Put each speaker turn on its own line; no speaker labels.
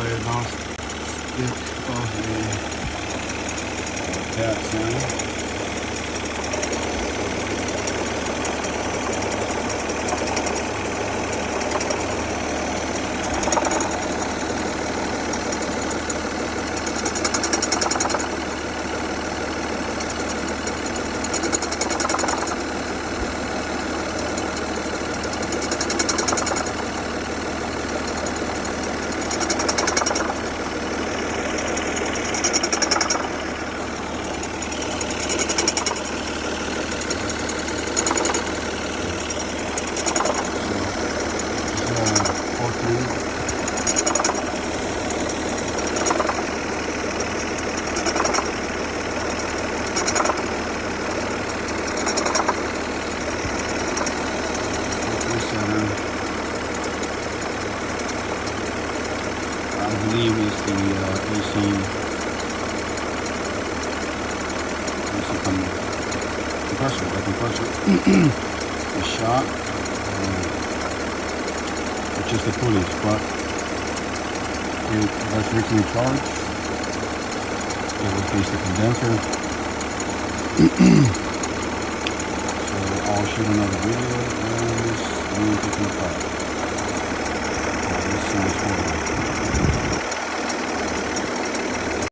diagnostic of a CAT scanner. I believe it's the AC compressor. The compressor is shot. It's just the pulleys, but that's recently charged. It replaced the condenser. So I'll shoot another video and this new taking apart. This is